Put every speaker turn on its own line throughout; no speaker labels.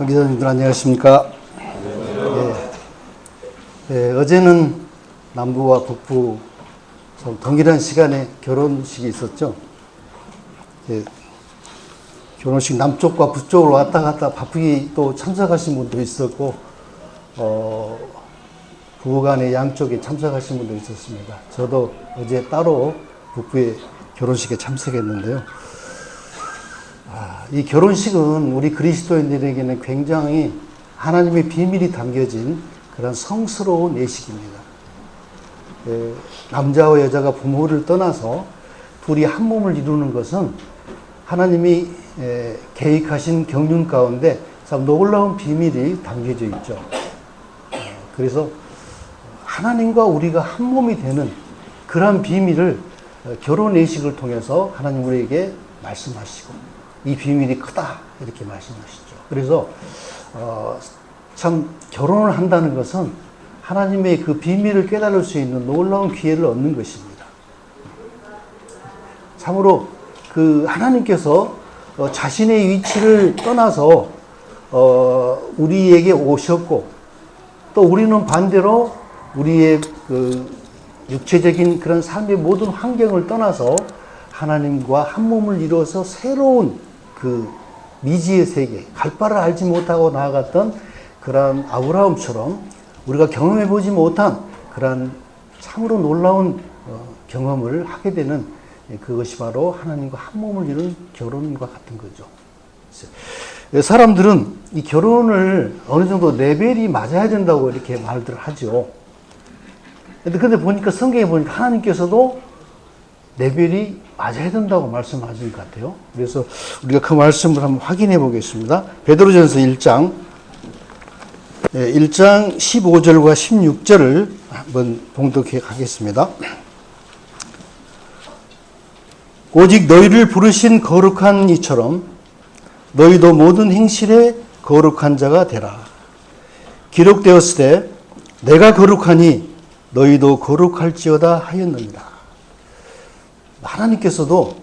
기자님들 안녕하십니까? 어제는 남부와 북부 동일한 시간에 결혼식이 있었죠. 결혼식 남쪽과 북쪽으로 왔다 갔다 바쁘게 또 참석하신 분도 있었고, 부부간에 양쪽에 참석하신 분도 있었습니다. 저도 어제 따로 북부의 결혼식에 참석했는데요. 이 결혼식은 우리 그리스도인들에게는 굉장히 하나님의 비밀이 담겨진 그런 성스러운 예식입니다. 남자와 여자가 부모를 떠나서 둘이 한 몸을 이루는 것은 하나님이 계획하신 경륜 가운데 참 놀라운 비밀이 담겨져 있죠. 그래서 하나님과 우리가 한 몸이 되는 그러한 비밀을 결혼 예식을 통해서 하나님 우리에게 말씀하시고, 이 비밀이 크다 이렇게 말씀하시죠. 그래서 참 결혼을 한다는 것은 하나님의 그 비밀을 깨달을 수 있는 놀라운 기회를 얻는 것입니다. 참으로 그 하나님께서 자신의 위치를 떠나서 우리에게 오셨고, 또 우리는 반대로 우리의 그 육체적인 그런 삶의 모든 환경을 떠나서 하나님과 한 몸을 이루어서 새로운 그 미지의 세계, 갈 바를 알지 못하고 나아갔던 그러한 아브라함처럼 우리가 경험해 보지 못한 그러한 참으로 놀라운 경험을 하게 되는 그것이 바로 하나님과 한 몸을 이룬 결혼과 같은 거죠. 사람들은 이 결혼을 어느 정도 레벨이 맞아야 된다고 이렇게 말들 하죠. 근데 보니까 성경에 보니까 하나님께서도 레벨이 맞아야 된다고 말씀하신 것 같아요. 그래서 우리가 그 말씀을 한번 확인해 보겠습니다. 베드로전서 1장 15절과 16절을 한번 봉독해 가겠습니다. 오직 너희를 부르신 거룩한 이처럼 너희도 모든 행실에 거룩한 자가 되라. 기록되었을 때 내가 거룩하니 너희도 거룩할지어다 하였느니라. 하나님께서도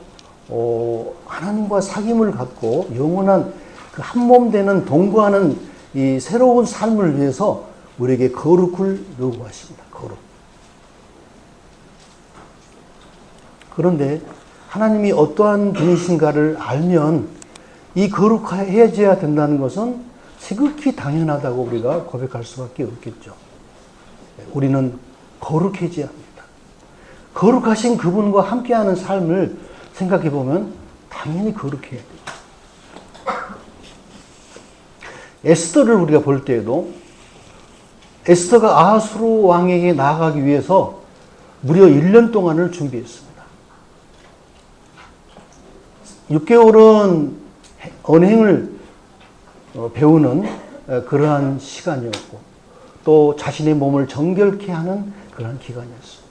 하나님과 사귐을 갖고 영원한 그 한 몸 되는 동거하는 이 새로운 삶을 위해서 우리에게 거룩을 요구하십니다. 거룩. 그런데 하나님이 어떠한 분이신가를 알면 이 거룩해져야 된다는 것은 지극히 당연하다고 우리가 고백할 수밖에 없겠죠. 우리는 거룩해져야 합니다. 거룩하신 그분과 함께하는 삶을 생각해 보면 당연히 거룩해야 돼요. 에스더를 우리가 볼 때에도 에스더가 아하수로 왕에게 나아가기 위해서 무려 1년 동안을 준비했습니다. 6개월은 언행을 배우는 그러한 시간이었고, 또 자신의 몸을 정결케 하는 그러한 기간이었습니다.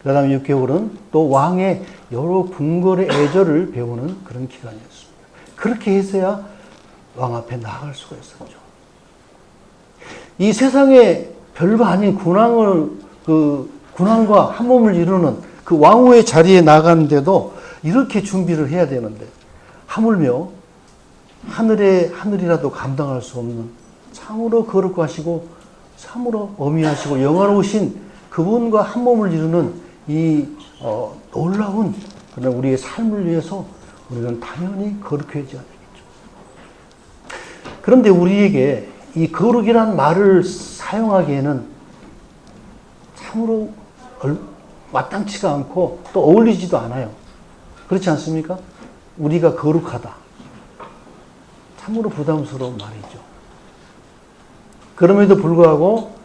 그 다음에 6개월은 또 왕의 여러 궁궐의 애절을 배우는 그런 기간이었습니다. 그렇게 해서야 왕 앞에 나아갈 수가 있었죠. 이 세상에 별거 아닌 군왕과 한 몸을 이루는 그 왕후의 자리에 나가는데도 이렇게 준비를 해야 되는데, 하물며 하늘이라도 감당할 수 없는 참으로 거룩하시고 참으로 어미하시고 영화로우신 그분과 한 몸을 이루는 이 놀라운 그런 우리의 삶을 위해서 우리는 당연히 거룩해져야 되겠죠. 그런데 우리에게 이 거룩이란 말을 사용하기에는 참으로 마땅치가 않고 또 어울리지도 않아요. 그렇지 않습니까? 우리가 거룩하다. 참으로 부담스러운 말이죠. 그럼에도 불구하고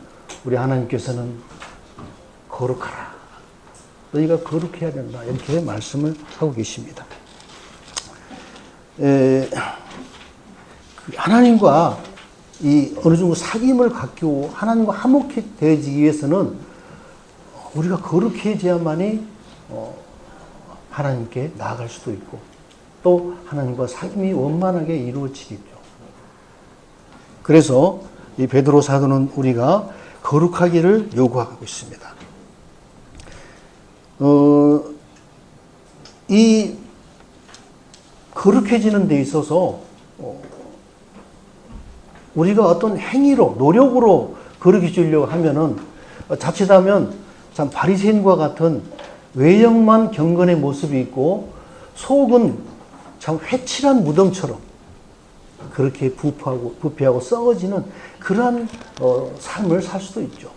우리 하나님께서는 거룩하라. 너희가 거룩해야 된다. 이렇게 말씀을 하고 계십니다. 하나님과 이 어느 정도 사귐을 갖고 하나님과 화목해지기 위해서는 우리가 거룩해져야만이 하나님께 나아갈 수도 있고, 또 하나님과 사귐이 원만하게 이루어지겠죠. 그래서 이 베드로 사도는 우리가 거룩하기를 요구하고 있습니다. 이 거룩해지는 데 있어서 우리가 어떤 행위로, 노력으로 그렇게 주려고 하면은 자칫하면 참 바리새인과 같은 외형만 경건의 모습이 있고 속은 참 회칠한 무덤처럼 그렇게 부패하고 썩어지는 그러한 삶을 살 수도 있죠.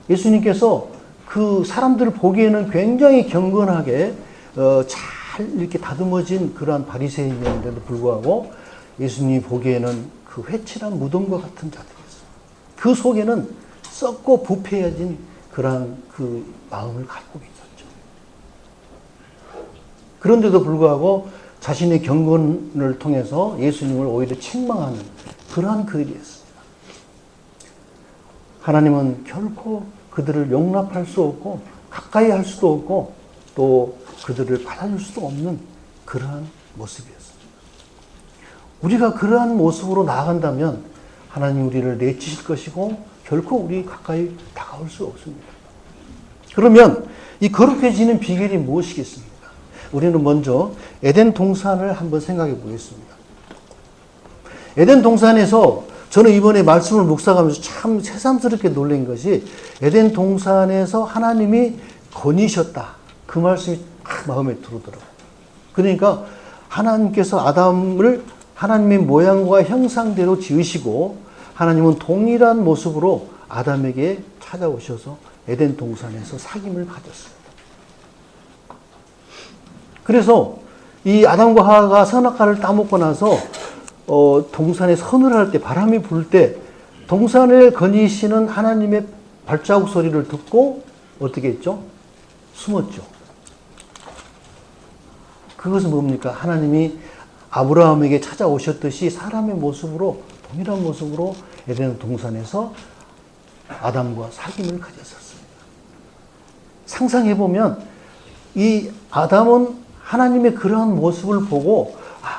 예수님께서 그 사람들 보기에는 굉장히 경건하게 잘 이렇게 다듬어진 그러한 바리새인이었는데도 불구하고 예수님이 보기에는 그 회칠한 무덤과 같은 자들이었어요. 그 속에는 썩고 부패해진 그러한 그 마음을 갖고 있었죠. 그런데도 불구하고 자신의 경건을 통해서 예수님을 오히려 책망하는 그러한 글이었습니다. 하나님은 결코 그들을 용납할 수 없고 가까이 할 수도 없고 또 그들을 받아줄 수도 없는 그러한 모습이었습니다. 우리가 그러한 모습으로 나아간다면 하나님 우리를 내치실 것이고 결코 우리 가까이 다가올 수 없습니다. 그러면 이 거룩해지는 비결이 무엇이겠습니까? 우리는 먼저 에덴 동산을 한번 생각해 보겠습니다. 에덴 동산에서 저는 이번에 말씀을 묵상하면서 참 새삼스럽게 놀란 것이 에덴 동산에서 하나님이 거니셨다. 그 말씀이 딱 마음에 들어오더라고요. 그러니까 하나님께서 아담을 하나님의 모양과 형상대로 지으시고 하나님은 동일한 모습으로 아담에게 찾아오셔서 에덴 동산에서 사귐을 가졌습니다. 그래서 이 아담과 하와가 선악과를 따먹고 나서 동산에 서늘할 때 바람이 불 때 동산을 거니시는 하나님의 발자국 소리를 듣고 어떻게 했죠? 숨었죠. 그것은 뭡니까? 하나님이 아브라함에게 찾아오셨듯이 사람의 모습으로 동일한 모습으로 에덴 동산에서 아담과 사귐을 가졌었습니다. 상상해보면 이 아담은 하나님의 그러한 모습을 보고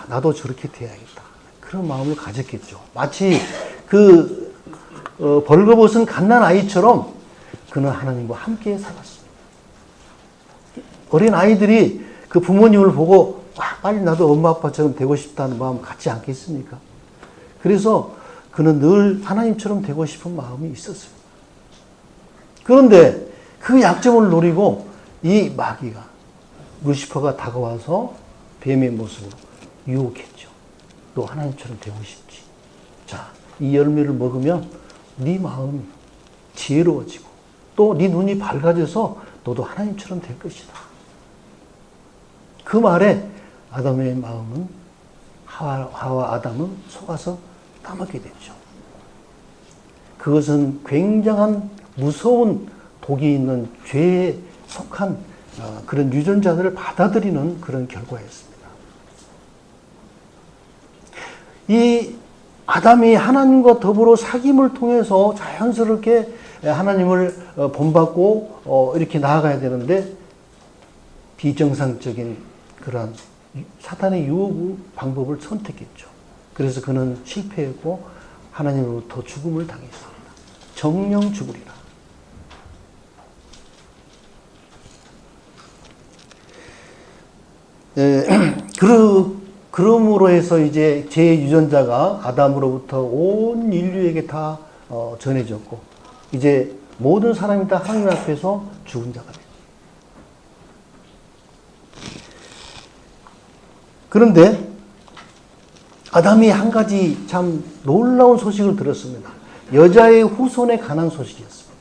나도 저렇게 돼야겠다. 그런 마음을 가졌겠죠. 마치 그 벌거벗은 갓난아이처럼 그는 하나님과 함께 살았습니다. 어린 아이들이 그 부모님을 보고 빨리 나도 엄마 아빠처럼 되고 싶다는 마음 갖지 않겠습니까? 그래서 그는 늘 하나님처럼 되고 싶은 마음이 있었습니다. 그런데 그 약점을 노리고 이 마귀가 루시퍼가 다가와서 뱀의 모습으로 유혹했죠. 너 하나님처럼 되고 싶지? 자, 이 열매를 먹으면 네 마음이 지혜로워지고 또 네 눈이 밝아져서 너도 하나님처럼 될 것이다. 그 말에 아담의 마음은 하와 아담은 속아서 까맣게 됐죠. 그것은 굉장한 무서운 독이 있는 죄에 속한 그런 유전자들을 받아들이는 그런 결과였습니다. 이 아담이 하나님과 더불어 사귐을 통해서 자연스럽게 하나님을 본받고 이렇게 나아가야 되는데 비정상적인 그러한 사탄의 유혹 방법을 선택했죠. 그래서 그는 실패했고 하나님으로부터 죽음을 당했습니다. 정령 죽으리라. 그러므로 해서 이제 제 유전자가 아담으로부터 온 인류에게 다 전해졌고 이제 모든 사람이 다 하나님 앞에서 죽은 자가 됩니다. 그런데 아담이 한 가지 참 놀라운 소식을 들었습니다. 여자의 후손에 관한 소식이었습니다.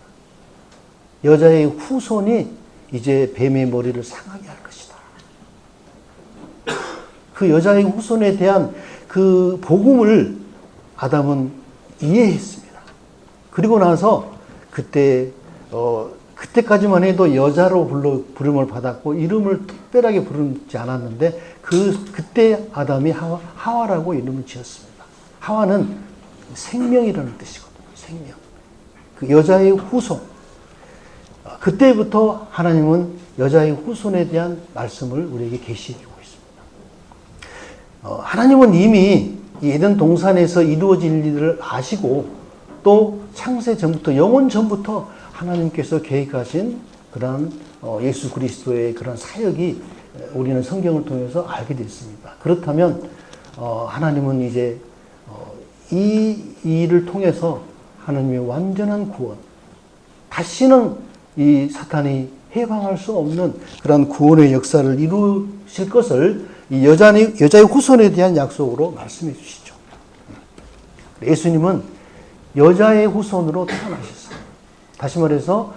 여자의 후손이 이제 뱀의 머리를 상하게 할 것이다. 그 여자의 후손에 대한 그 복음을 아담은 이해했습니다. 그리고 나서 그때까지만 해도 여자로 부름을 받았고 이름을 특별하게 부르지 않았는데 그때 아담이 하와라고 이름을 지었습니다. 하와는 생명이라는 뜻이거든요. 생명. 그 여자의 후손. 그때부터 하나님은 여자의 후손에 대한 말씀을 우리에게 계시해 주고 있습니다. 하나님은 이미 이 에덴 동산에서 이루어질 일을 아시고 또 창세 전부터 영원 전부터 하나님께서 계획하신 그런 예수 그리스도의 그런 사역이 우리는 성경을 통해서 알게 됐습니다. 그렇다면 하나님은 이제 이 일을 통해서 하나님의 완전한 구원, 다시는 이 사탄이 해방할 수 없는 그런 구원의 역사를 이루실 것을 이 여자의 후손에 대한 약속으로 말씀해 주시죠. 예수님은 여자의 후손으로 태어나셨어요. 다시 말해서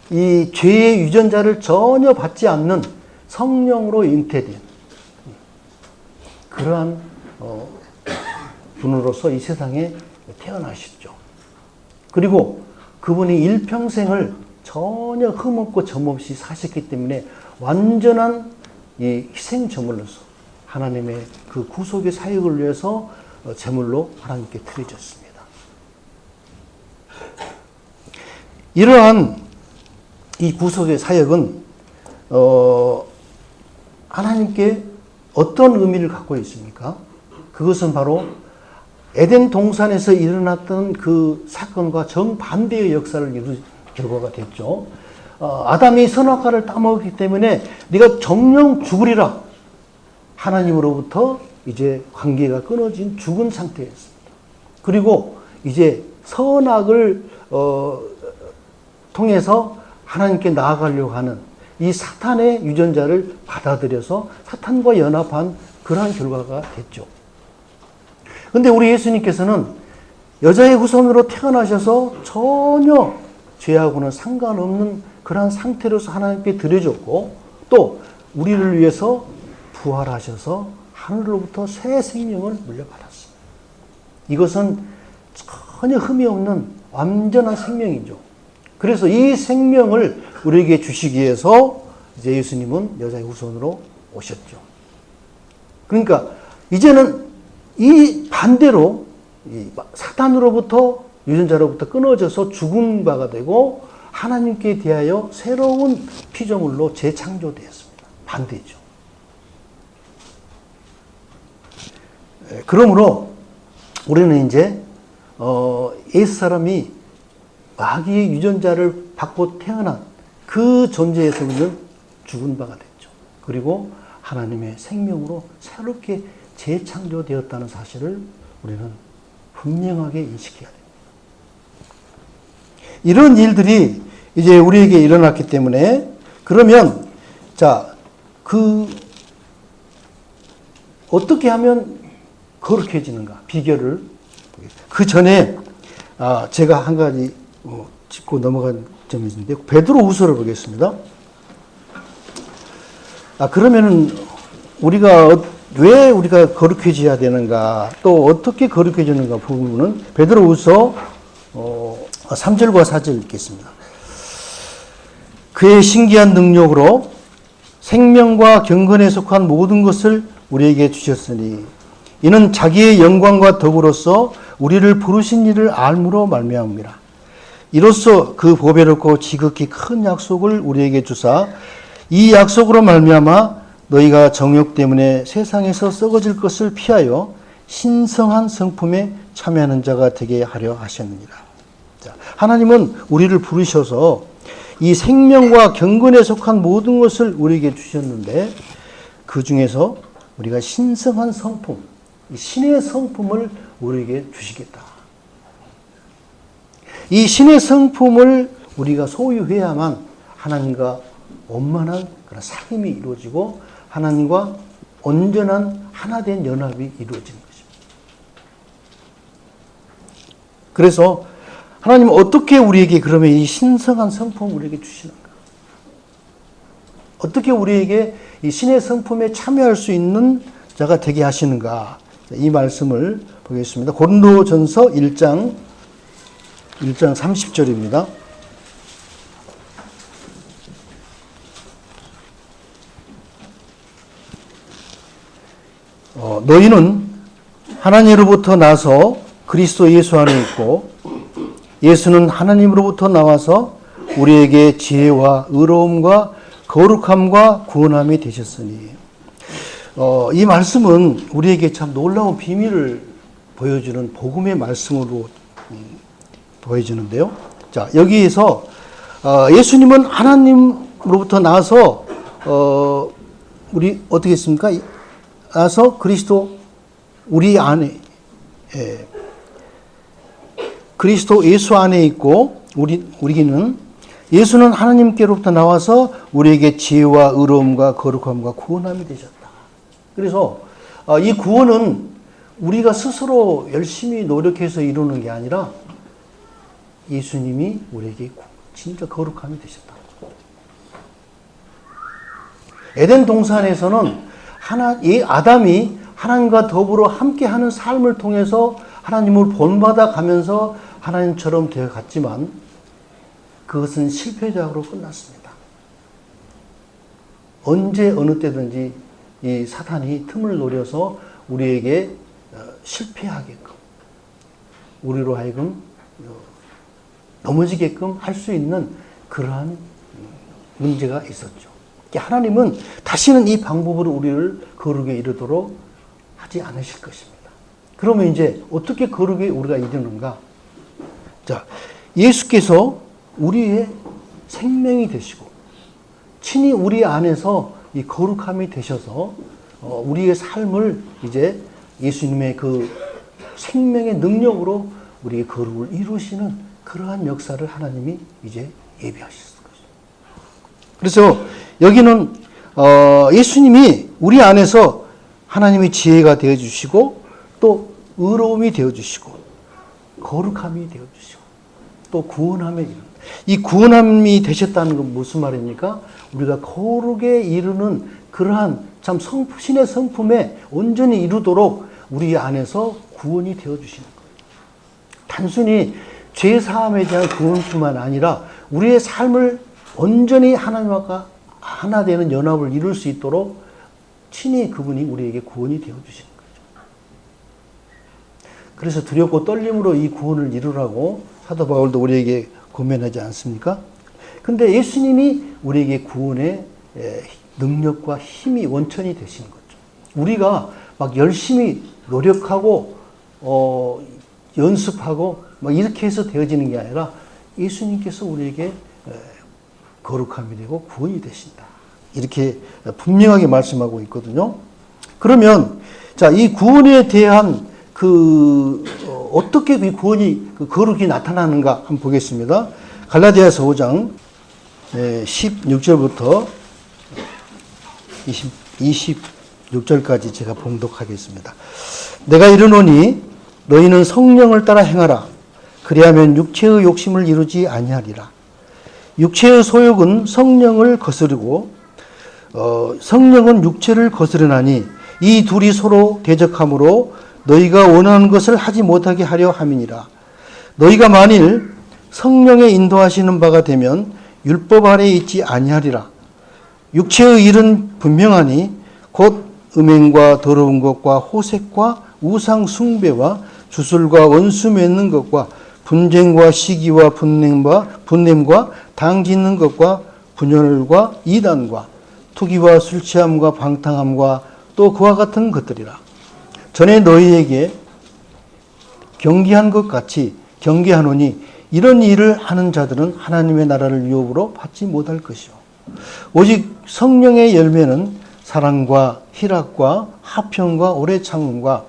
이 죄의 유전자를 전혀 받지 않는 성령으로 잉태된 그러한 분으로서 이 세상에 태어나셨죠. 그리고 그분이 일평생을 전혀 흠없고 점없이 사셨기 때문에 완전한 이 희생제물로서 하나님의 그 구속의 사역을 위해서 제물로 하나님께 드려졌습니다. 이러한 이 구속의 사역은 하나님께 어떤 의미를 갖고 있습니까? 그것은 바로 에덴 동산에서 일어났던 그 사건과 정반대의 역사를 이룬 결과가 됐죠. 아담이 선악과를 따먹었기 때문에 네가 정령 죽으리라. 하나님으로부터 이제 관계가 끊어진 죽은 상태였습니다. 그리고 이제 선악을 통해서 하나님께 나아가려고 하는 이 사탄의 유전자를 받아들여서 사탄과 연합한 그러한 결과가 됐죠. 그런데 우리 예수님께서는 여자의 후손으로 태어나셔서 전혀 죄하고는 상관없는 그러한 상태로서 하나님께 드려졌고 또 우리를 위해서 부활하셔서 하늘로부터 새 생명을 물려받았습니다. 이것은 전혀 흠이 없는 완전한 생명이죠. 그래서 이 생명을 우리에게 주시기 위해서 이제 예수님은 여자의 후손으로 오셨죠. 그러니까 이제는 이 반대로 이 사탄으로부터 유전자로부터 끊어져서 죽은 바가 되고 하나님께 대하여 새로운 피조물로 재창조되었습니다. 반대죠. 그러므로 우리는 이제 옛사람이 마귀의 유전자를 받고 태어난 그 존재에서는 죽은 바가 됐죠. 그리고 하나님의 생명으로 새롭게 재창조되었다는 사실을 우리는 분명하게 인식해야 됩니다. 이런 일들이 이제 우리에게 일어났기 때문에 그러면 자, 어떻게 하면 거룩해지는가 비결을 그 전에 제가 한 가지 짚고 넘어간 점이 있는데 베드로후서를 보겠습니다. 그러면은 왜 우리가 거룩해져야 되는가 또 어떻게 거룩해지는가 부분은 베드로후서 3절과 4절 읽겠습니다. 그의 신기한 능력으로 생명과 경건에 속한 모든 것을 우리에게 주셨으니 이는 자기의 영광과 덕으로서 우리를 부르신 이를 알므로 말미암음이라. 이로써 그 보배롭고 지극히 큰 약속을 우리에게 주사 이 약속으로 말미암아 너희가 정욕 때문에 세상에서 썩어질 것을 피하여 신성한 성품에 참여하는 자가 되게 하려 하셨느니라. 자, 하나님은 우리를 부르셔서 이 생명과 경건에 속한 모든 것을 우리에게 주셨는데 그 중에서 우리가 신성한 성품, 신의 성품을 우리에게 주시겠다. 이 신의 성품을 우리가 소유해야만 하나님과 원만한 그런 사귐이 이루어지고 하나님과 온전한 하나된 연합이 이루어지는 것입니다. 그래서 하나님은 어떻게 우리에게 그러면 이 신성한 성품을 우리에게 주시는가? 어떻게 우리에게 이 신의 성품에 참여할 수 있는 자가 되게 하시는가? 이 말씀을 보겠습니다. 고린도전서 1장 30절입니다. 너희는 하나님으로부터 나서 그리스도 예수 안에 있고 예수는 하나님으로부터 나와서 우리에게 지혜와 의로움과 거룩함과 구원함이 되셨으니 이 말씀은 우리에게 참 놀라운 비밀을 보여주는 복음의 말씀으로 보여지는데요. 자, 여기에서 예수님은 하나님으로부터 나와서 우리 어떻게 했습니까? 나서 그리스도 우리 안에 그리스도 예수 안에 있고 우리는 예수는 하나님께로부터 나와서 우리에게 지혜와 의로움과 거룩함과 구원함이 되셨다. 그래서 이 구원은 우리가 스스로 열심히 노력해서 이루는 게 아니라 예수님이 우리에게 진짜 거룩함이 되셨다. 에덴 동산에서는 아담이 하나님과 더불어 함께하는 삶을 통해서 하나님을 본받아 가면서 하나님처럼 되어 갔지만 그것은 실패작으로 끝났습니다. 언제 어느 때든지 이 사탄이 틈을 노려서 우리에게 실패하게끔, 우리로 하여금 넘어지게끔 할 수 있는 그러한 문제가 있었죠. 하나님은 다시는 이 방법으로 우리를 거룩에 이르도록 하지 않으실 것입니다. 그러면 이제 어떻게 거룩에 우리가 이르는가? 자, 예수께서 우리의 생명이 되시고 친히 우리 안에서 이 거룩함이 되셔서 우리의 삶을 이제 예수님의 그 생명의 능력으로 우리의 거룩을 이루시는 그러한 역사를 하나님이 이제 예비하셨을 것입니다. 그래서 여기는 예수님이 우리 안에서 하나님의 지혜가 되어주시고 또 의로움이 되어주시고 거룩함이 되어주시고 또 구원함에 이르는 이 구원함이 되셨다는 건 무슨 말입니까? 우리가 거룩에 이르는 그러한 참 신의 성품에 온전히 이루도록 우리 안에서 구원이 되어주시는 거예요. 단순히 죄사함에 대한 구원뿐만 아니라 우리의 삶을 온전히 하나님과 하나 되는 연합을 이룰 수 있도록 친히 그분이 우리에게 구원이 되어주시는 거죠. 그래서 두렵고 떨림으로 이 구원을 이루라고 사도 바울도 우리에게 권면하지 않습니까? 근데 예수님이 우리에게 구원의 능력과 힘이 원천이 되시는 거죠. 우리가 막 열심히 노력하고 연습하고 막 이렇게 해서 되어지는 게 아니라 예수님께서 우리에게 거룩함이 되고 구원이 되신다. 이렇게 분명하게 말씀하고 있거든요. 그러면 자, 이 구원에 대한 어떻게 이 구원이 거룩이 나타나는가 한번 보겠습니다. 갈라디아서 5장 16절부터 26절까지 제가 봉독하겠습니다. 내가 이르노니 너희는 성령을 따라 행하라. 그리하면 육체의 욕심을 이루지 아니하리라. 육체의 소욕은 성령을 거스르고 성령은 육체를 거스르나니 이 둘이 서로 대적하므로 너희가 원하는 것을 하지 못하게 하려 함이니라. 너희가 만일 성령의 인도하시는 바가 되면 율법 아래에 있지 아니하리라. 육체의 일은 분명하니 곧 음행과 더러운 것과 호색과 우상 숭배와 주술과 원수 맺는 것과 분쟁과 시기와 분냄과 당 짓는 것과 분열과 이단과 투기와 술 취함과 방탕함과 또 그와 같은 것들이라. 전에 너희에게 경계한 것 같이 경계하노니 이런 일을 하는 자들은 하나님의 나라를 유업으로 받지 못할 것이요. 오직 성령의 열매는 사랑과 희락과 화평과 오래 참음과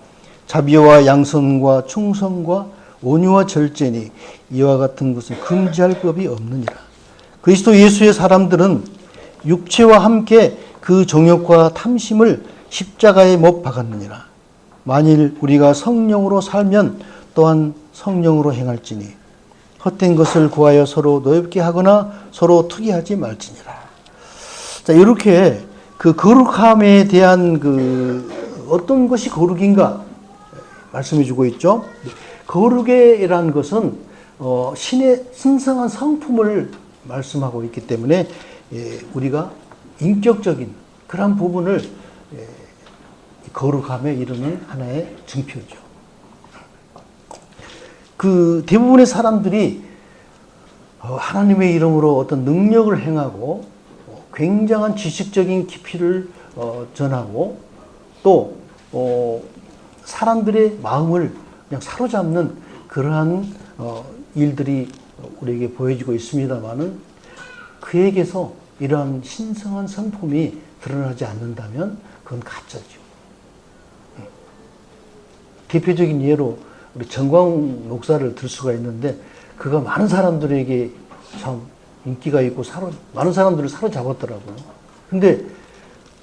자비와 양선과 충성과 온유와 절제니 이와 같은 것은 금지할 법이 없느니라. 그리스도 예수의 사람들은 육체와 함께 그 정욕과 탐심을 십자가에 못 박았느니라. 만일 우리가 성령으로 살면 또한 성령으로 행할지니 헛된 것을 구하여 서로 노엽게 하거나 서로 투기하지 말지니라. 자, 이렇게 그 거룩함에 대한 어떤 것이 거룩인가 말씀해 주고 있죠. 거룩이라는 것은 신의 신성한 성품을 말씀하고 있기 때문에 우리가 인격적인 그런 부분을 거룩함에 이르는 하나의 증표죠. 대부분의 사람들이 하나님의 이름으로 어떤 능력을 행하고 굉장한 지식적인 깊이를 전하고 또 사람들의 마음을 그냥 사로잡는 그러한 일들이 우리에게 보여지고 있습니다만은 그에게서 이러한 신성한 성품이 드러나지 않는다면 그건 가짜죠. 대표적인 예로 우리 정광 목사를 들 수가 있는데, 그가 많은 사람들에게 참 인기가 있고 많은 사람들을 사로잡았더라고요. 근데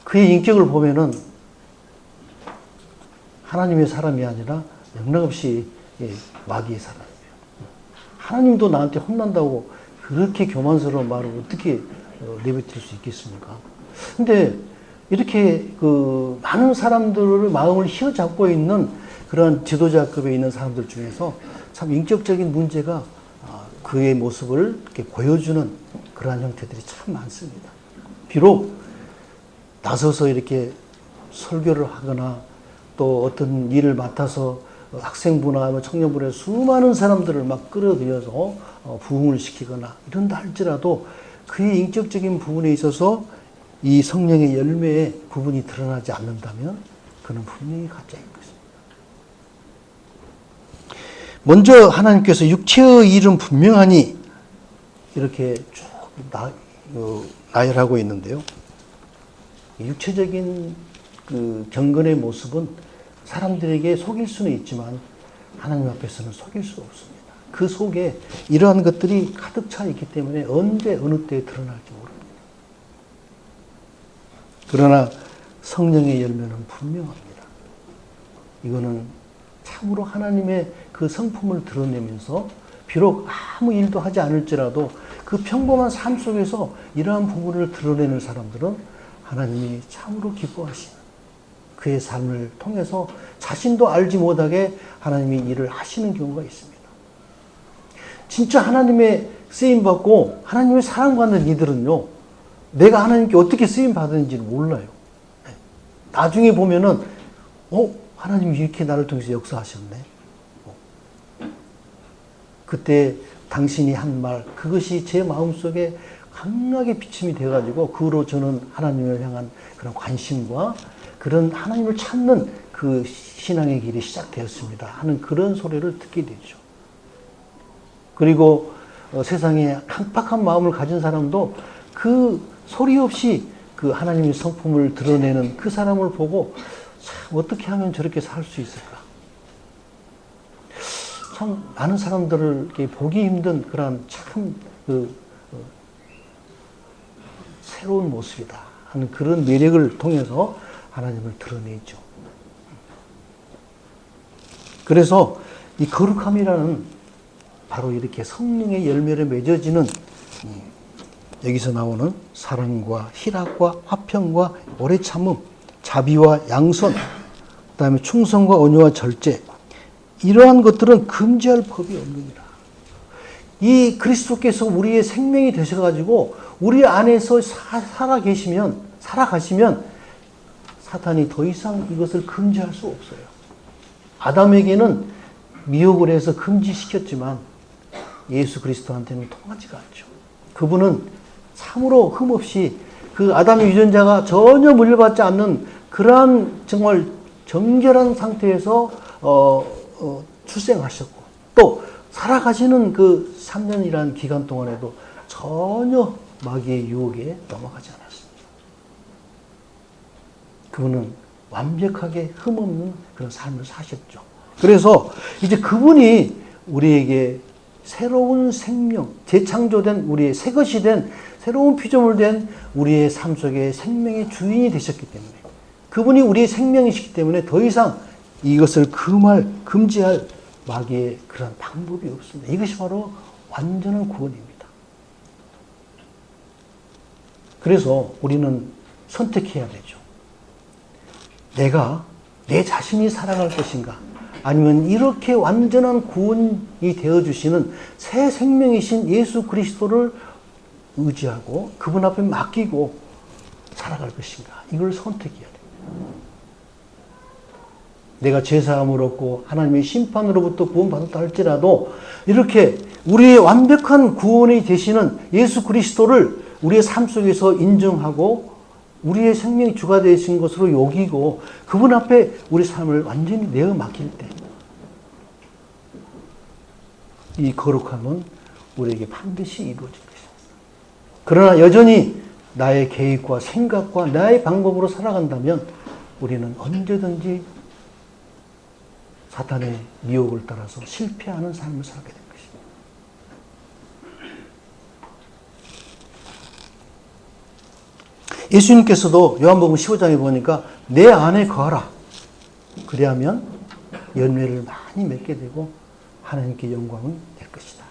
그의 인격을 보면은 하나님의 사람이 아니라 영락없이 마귀의 사람이에요. 하나님도 나한테 혼난다고 그렇게 교만스러운 말을 어떻게 내뱉을 수 있겠습니까? 근데 이렇게 그 많은 사람들의 마음을 휘어잡고 있는 그런 지도자급에 있는 사람들 중에서 참 인격적인 문제가 그의 모습을 이렇게 보여주는 그러한 형태들이 참 많습니다. 비록 나서서 이렇게 설교를 하거나 또 어떤 일을 맡아서 학생부나 청년부의 수많은 사람들을 막 끌어들여서 부흥을 시키거나 이런다 할지라도 그의 인격적인 부분에 있어서 이 성령의 열매의 부분이 드러나지 않는다면 그는 분명히 가짜인 것입니다. 먼저 하나님께서 육체의 일은 분명하니 이렇게 쭉 나열하고 있는데요. 육체적인 그 경건의 모습은 사람들에게 속일 수는 있지만 하나님 앞에서는 속일 수 없습니다. 그 속에 이러한 것들이 가득 차 있기 때문에 언제 어느 때에 드러날지 모릅니다. 그러나 성령의 열매는 분명합니다. 이거는 참으로 하나님의 그 성품을 드러내면서 비록 아무 일도 하지 않을지라도 그 평범한 삶 속에서 이러한 부분을 드러내는 사람들은 하나님이 참으로 기뻐하시는 그의 삶을 통해서 자신도 알지 못하게 하나님이 일을 하시는 경우가 있습니다. 진짜 하나님의 쓰임받고 하나님의 사랑받는 이들은요, 내가 하나님께 어떻게 쓰임받았는지를 몰라요. 나중에 보면은 하나님이 이렇게 나를 통해서 역사하셨네. 그때 당신이 한 말, 그것이 제 마음속에 강하게 비침이 돼가지고 그 후로 저는 하나님을 향한 그런 관심과 그런 하나님을 찾는 그 신앙의 길이 시작되었습니다 하는 그런 소리를 듣게 되죠. 그리고 세상에 강팍한 마음을 가진 사람도 그 소리 없이 그 하나님의 성품을 드러내는 그 사람을 보고 참 어떻게 하면 저렇게 살 수 있을까? 참 많은 사람들을 보기 힘든 그런 참 새로운 모습이다 하는 그런 매력을 통해서 하나님을 드러내죠. 그래서 이 거룩함이라는 바로 이렇게 성령의 열매를 맺어지는 여기서 나오는 사랑과 희락과 화평과 오래 참음, 자비와 양선, 그다음에 충성과 온유와 절제, 이러한 것들은 금지할 법이 없느니라. 이 그리스도께서 우리의 생명이 되셔가지고 우리 안에서 살아가시면 사탄이 더 이상 이것을 금지할 수 없어요. 아담에게는 미혹을 해서 금지시켰지만 예수 그리스도한테는 통하지가 않죠. 그분은 참으로 흠없이 그 아담의 유전자가 전혀 물려받지 않는 그러한 정말 정결한 상태에서 출생하셨고 또 살아가시는 그 3년이라는 기간 동안에도 전혀 마귀의 유혹에 넘어가지 않았습니다. 그분은 완벽하게 흠없는 그런 삶을 사셨죠. 그래서 이제 그분이 우리에게 새로운 생명, 재창조된 우리의 새것이 된 새로운 피조물 된 우리의 삶 속에 생명의 주인이 되셨기 때문에 그분이 우리의 생명이시기 때문에 더 이상 이것을 금지할 마귀의 그런 방법이 없습니다. 이것이 바로 완전한 구원입니다. 그래서 우리는 선택해야 되죠. 내가 내 자신이 살아갈 것인가? 아니면 이렇게 완전한 구원이 되어주시는 새 생명이신 예수 그리스도를 의지하고 그분 앞에 맡기고 살아갈 것인가? 이걸 선택해야 됩니다. 내가 죄사함을 얻고 하나님의 심판으로부터 구원받았다 할지라도 이렇게 우리의 완벽한 구원이 되시는 예수 그리스도를 우리의 삶 속에서 인정하고 우리의 생명의 주가 되신 것으로 여기고 그분 앞에 우리 삶을 완전히 내어 맡길 때 이 거룩함은 우리에게 반드시 이루어질 것입니다. 그러나 여전히 나의 계획과 생각과 나의 방법으로 살아간다면 우리는 언제든지 사탄의 미혹을 따라서 실패하는 삶을 살게 된 것입니다. 예수님께서도 요한복음 15장에 보니까 내 안에 거하라. 그리하면 열매를 많이 맺게 되고 하나님께 영광을 낼 것이다.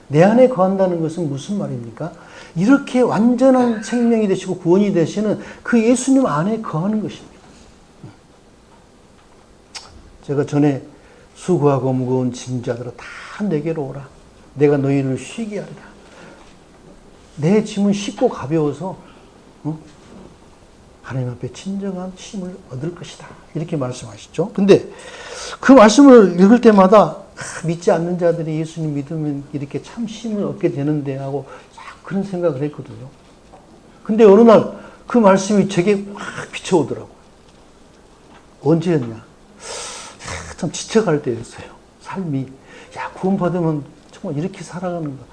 내 안에 거한다는 것은 무슨 말입니까? 이렇게 완전한 생명이 되시고 구원이 되시는 그 예수님 안에 거하는 것입니다. 제가 전에 수고하고 무거운 짐자들아 다 내게로 오라. 내가 너희를 쉬게 하리라. 내 짐은 쉽고 가벼워서 하나님 앞에 진정한 쉼을 얻을 것이다. 이렇게 말씀하시죠. 근데 그 말씀을 읽을 때마다 믿지 않는 자들이 예수님 믿으면 이렇게 참 쉼을 얻게 되는데 하고 그런 생각을 했거든요. 근데 어느 날 그 말씀이 제게 막 비춰오더라고요. 언제였냐? 참 지쳐갈 때였어요. 삶이. 야, 구원받으면 정말 이렇게 살아가는 거.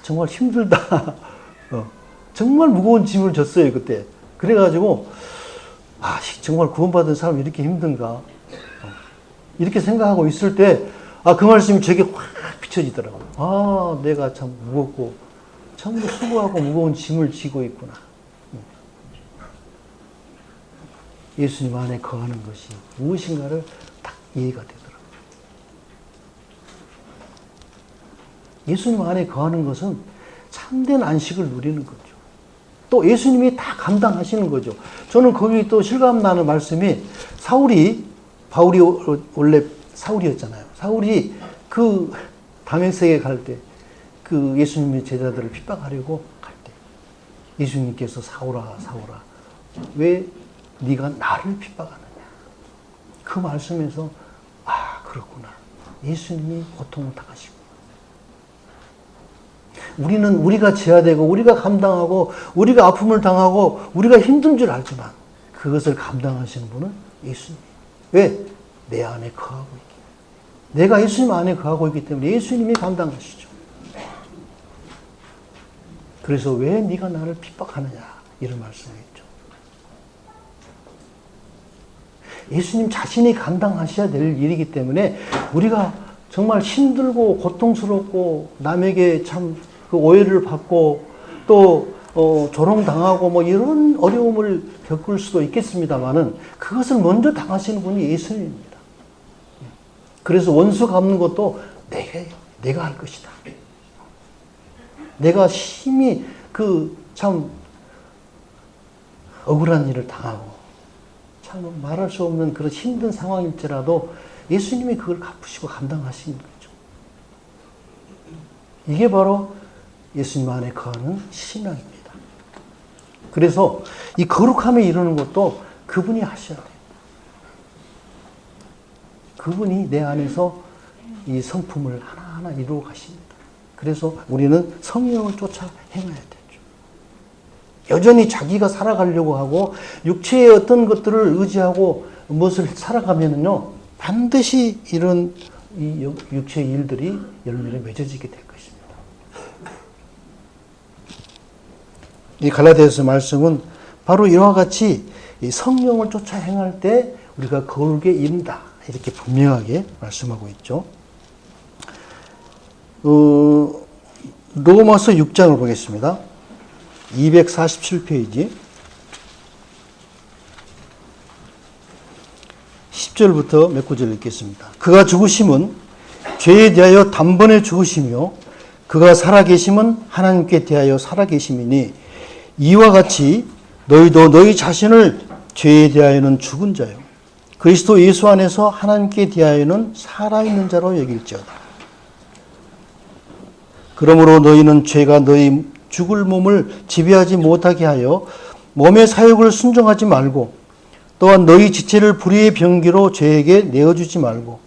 정말 힘들다. 정말 무거운 짐을 졌어요, 그때. 그래가지고, 정말 구원받은 사람이 이렇게 힘든가. 이렇게 생각하고 있을 때, 그 말씀이 제게 확 비춰지더라고요. 내가 참 무겁고, 참으로 수고하고 무거운 짐을 지고 있구나. 예수님 안에 거하는 것이 무엇인가를 딱 이해가 되더라고요. 예수님 안에 거하는 것은 참된 안식을 누리는 거죠. 또 예수님이 다 감당하시는 거죠. 저는 거기 또 실감나는 말씀이 바울이 원래 사울이었잖아요. 사울이 그 다메섹에 갈 때 그 예수님의 제자들을 핍박하려고 갈 때 예수님께서 사울아 왜 네가 나를 핍박하느냐. 그 말씀에서 그렇구나. 예수님이 고통을 당하시고 우리가 져야 되고 우리가 감당하고 우리가 아픔을 당하고 우리가 힘든 줄 알지만 그것을 감당하시는 분은 예수님. 왜? 내 안에 거하고 있기. 내가 예수님 안에 거하고 있기 때문에 예수님이 감당하시죠. 그래서 왜 네가 나를 핍박하느냐 이런 말씀이죠. 예수님 자신이 감당하셔야 될 일이기 때문에 우리가 정말 힘들고 고통스럽고 남에게 참 그 오해를 받고 또 조롱당하고 뭐 이런 어려움을 겪을 수도 있겠습니다만은 그것을 먼저 당하시는 분이 예수님입니다. 그래서 원수 갚는 것도 내가 할 것이다. 내가 심히 참 억울한 일을 당하고 참 말할 수 없는 그런 힘든 상황일지라도 예수님이 그걸 갚으시고 감당하시는 거죠. 이게 바로 예수님 안에 거하는 신앙입니다. 그래서 이 거룩함에 이르는 것도 그분이 하셔야 돼요. 그분이 내 안에서 이 성품을 하나하나 이루어 가십니다. 그래서 우리는 성령을 쫓아 행해야 되죠. 여전히 자기가 살아가려고 하고 육체의 어떤 것들을 의지하고 무엇을 살아가면은요 반드시 이런 이 육체의 일들이 열매를 맺어지게 될 것입니다. 이 갈라디아서 말씀은 바로 이와 같이 이 성령을 쫓아 행할 때 우리가 거룩에 이른다 이렇게 분명하게 말씀하고 있죠. 로마서 6장을 보겠습니다. 247페이지 10절부터 몇 구절 읽겠습니다. 그가 죽으심은 죄에 대하여 단번에 죽으시며 그가 살아계심은 하나님께 대하여 살아계심이니 이와 같이 너희도 너희 자신을 죄에 대하여는 죽은 자요 그리스도 예수 안에서 하나님께 대하여는 살아있는 자로 여길지어다. 그러므로 너희는 죄가 너희 죽을 몸을 지배하지 못하게 하여 몸의 사욕을 순종하지 말고 또한 너희 지체를 불의의 병기로 죄에게 내어주지 말고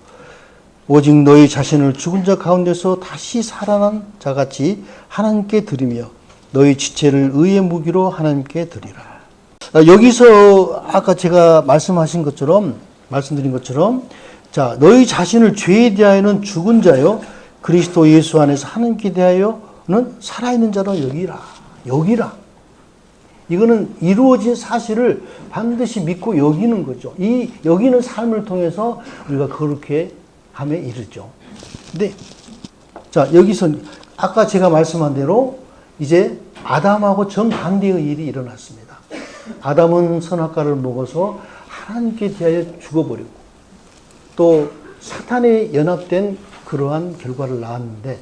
오직 너희 자신을 죽은 자 가운데서 다시 살아난 자같이 하나님께 드리며 너희 지체를 의의 무기로 하나님께 드리라. 여기서 아까 제가 말씀드린 것처럼 자 너희 자신을 죄에 대하여는 죽은 자요 그리스도 예수 안에서 하나님께 대하여는 살아있는 자로 여기라. 이거는 이루어진 사실을 반드시 믿고 여기는 거죠. 이 여기는 삶을 통해서 우리가 그렇게 함에 이르죠. 근데 자, 여기서 아까 제가 말씀한 대로 이제 아담하고 정반대의 일이 일어났습니다. 아담은 선악과를 먹어서 하나님께 대하여 죽어버리고 또 사탄에 연합된 그러한 결과를 낳았는데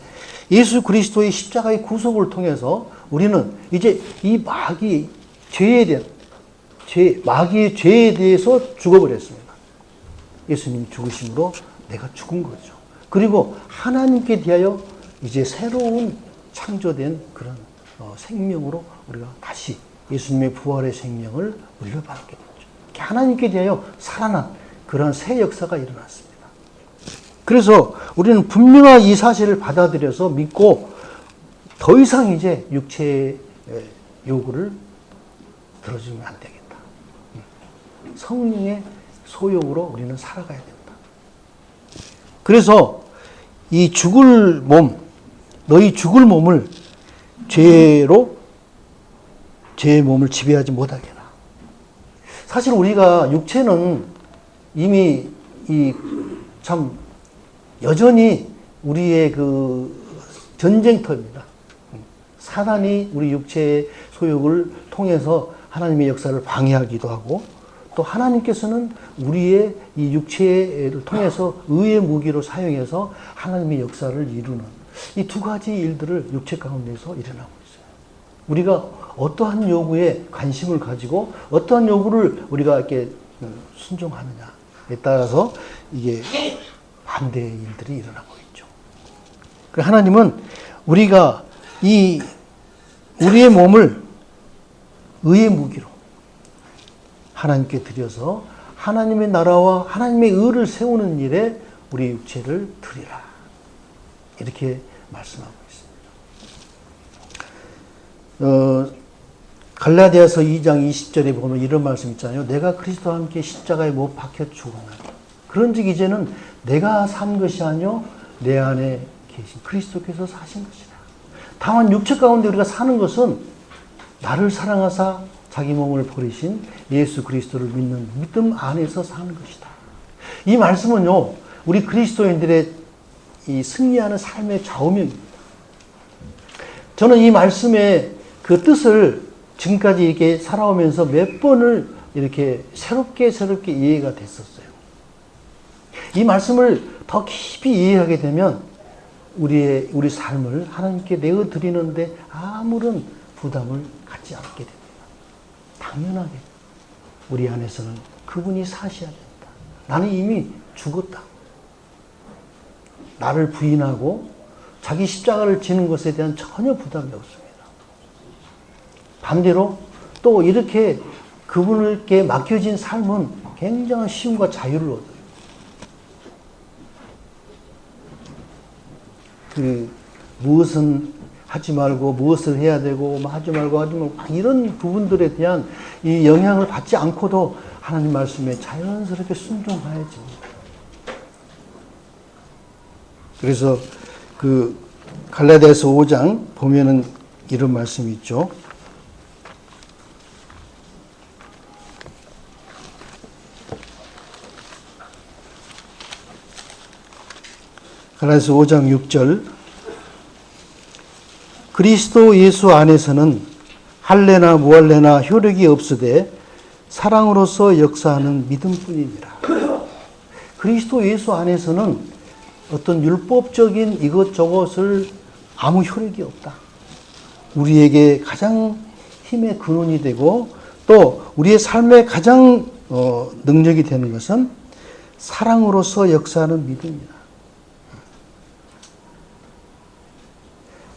예수 그리스도의 십자가의 구속을 통해서 우리는 이제 이 마귀의 죄에 대해서 죽어버렸습니다. 예수님이 죽으심으로 내가 죽은 거죠. 그리고 하나님께 대하여 이제 새로운 창조된 그런 생명으로 우리가 다시 예수님의 부활의 생명을 물려받게 됐죠. 하나님께 대하여 살아난 그런 새 역사가 일어났습니다. 그래서 우리는 분명히 이 사실을 받아들여서 믿고 더 이상 이제 육체의 요구를 들어주면 안 되겠다. 성령의 소욕으로 우리는 살아가야 된다. 그래서 이 죽을 몸, 너희 죽을 몸을 죄의 몸을 지배하지 못하게 해라. 사실 우리가 육체는 이미 참 여전히 우리의 그 전쟁터입니다. 사단이 우리 육체의 소욕을 통해서 하나님의 역사를 방해하기도 하고 또 하나님께서는 우리의 이 육체를 통해서 의의 무기로 사용해서 하나님의 역사를 이루는 이 두 가지 일들을 육체 가운데서 일어나고 있어요. 우리가 어떠한 요구에 관심을 가지고 어떠한 요구를 우리가 이렇게 순종하느냐에 따라서 이게 반대의 일들이 일어나고 있죠. 하나님은 우리가 우리의 몸을 의의 무기로 하나님께 드려서 하나님의 나라와 하나님의 의를 세우는 일에 우리 육체를 드리라. 이렇게 말씀하고 있습니다. 갈라디아서 2장 20절에 보면 이런 말씀 있잖아요. 내가 그리스도와 함께 십자가에 못 박혀 죽었나니 그런즉 이제는 내가 산 것이 아니요 내 안에 계신 그리스도께서 사신 것이라. 다만 육체 가운데 우리가 사는 것은 나를 사랑하사 자기 몸을 버리신 예수 그리스도를 믿는 믿음 안에서 사는 것이다. 이 말씀은요, 우리 그리스도인들의 이 승리하는 삶의 좌우명입니다. 저는 이 말씀의 그 뜻을 지금까지 이렇게 살아오면서 몇 번을 이렇게 새롭게 이해가 됐었어요. 이 말씀을 더 깊이 이해하게 되면 우리 삶을 하나님께 내어드리는데 아무런 부담을 갖지 않게 됩니다. 당연하게 우리 안에서는 그분이 사셔야 된다. 나는 이미 죽었다. 나를 부인하고 자기 십자가를 지는 것에 대한 전혀 부담이 없습니다. 반대로 또 이렇게 그분께 맡겨진 삶은 굉장한 쉼과 자유를 얻어요. 무엇은 하지 말고 무엇을 해야 되고 하지 말고 이런 부분들에 대한 이 영향을 받지 않고도 하나님 말씀에 자연스럽게 순종하여집니다. 그래서 그 갈라디아서 5장 보면은 이런 말씀이 있죠. 갈라디아서 5장 6절 그리스도 예수 안에서는 할례나 무할례나 효력이 없으되 사랑으로서 역사하는 믿음뿐이니라. 그리스도 예수 안에서는 어떤 율법적인 이것저것을 아무 효력이 없다. 우리에게 가장 힘의 근원이 되고 또 우리의 삶에 가장 능력이 되는 것은 사랑으로서 역사하는 믿음이다.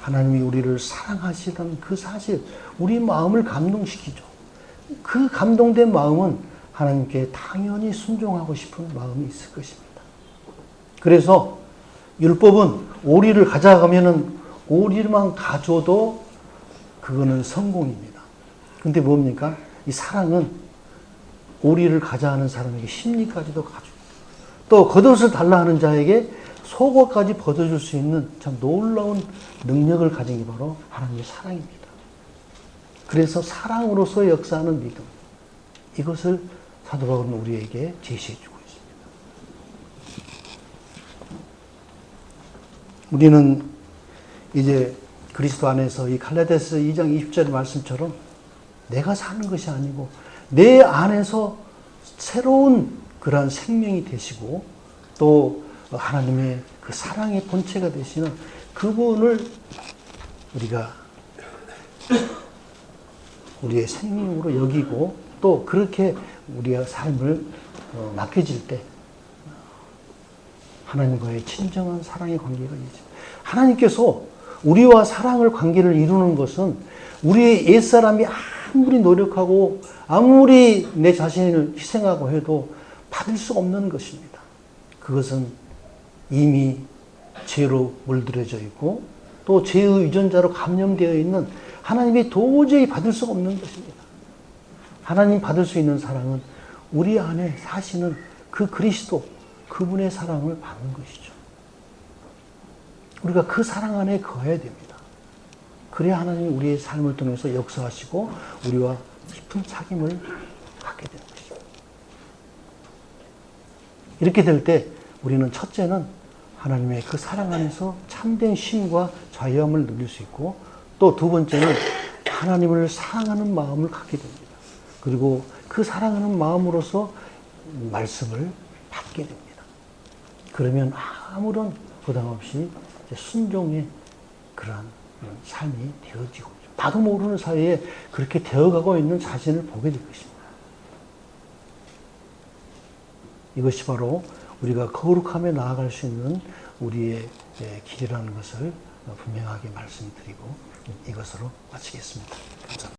하나님이 우리를 사랑하시던 그 사실, 우리 마음을 감동시키죠. 그 감동된 마음은 하나님께 당연히 순종하고 싶은 마음이 있을 것입니다. 그래서 율법은 오리를 가져가면은 오리만 가져도 그거는 성공입니다. 근데 뭡니까? 이 사랑은 오리를 가져가는 사람에게 심리까지도 가져요. 또 겉옷을 달라 하는 자에게 속옷까지 벗어줄 수 있는 참 놀라운 능력을 가진 게 바로 하나님의 사랑입니다. 그래서 사랑으로서 역사하는 믿음. 이것을 사도 바울은 우리에게 제시해주고 있습니다. 우리는 이제 그리스도 안에서 이 갈라디아서 2장 20절 말씀처럼 내가 사는 것이 아니고 내 안에서 새로운 그러한 생명이 되시고 또 하나님의 그 사랑의 본체가 되시는 그분을 우리가 우리의 생명으로 여기고 또 그렇게 우리가 삶을 맡겨질 때 하나님과의 진정한 사랑의 관계가 있죠. 하나님께서 우리와 사랑을 관계를 이루는 것은 우리의 옛사람이 아무리 노력하고 아무리 내 자신을 희생하고 해도 받을 수 없는 것입니다. 그것은 이미 죄로 물들여져 있고 또 죄의 유전자로 감염되어 있는 하나님이 도저히 받을 수 없는 것입니다. 하나님 받을 수 있는 사랑은 우리 안에 사시는 그 그리스도, 그분의 사랑을 받는 것이죠. 우리가 그 사랑 안에 거해야 됩니다. 그래야 하나님이 우리의 삶을 통해서 역사하시고 우리와 깊은 사귐을 갖게 되는 것입니다. 이렇게 될 때 우리는 첫째는 하나님의 그 사랑 안에서 참된 쉼과 자유함을 누릴 수 있고 또 두 번째는 하나님을 사랑하는 마음을 갖게 됩니다. 그리고 그 사랑하는 마음으로서 말씀을 받게 됩니다. 그러면 아무런 부담 없이 순종의 그러한 삶이 되어지고 나도 모르는 사이에 그렇게 되어가고 있는 자신을 보게 될 것입니다. 이것이 바로 우리가 거룩함에 나아갈 수 있는 우리의 길이라는 것을 분명하게 말씀드리고 이것으로 마치겠습니다. 감사합니다.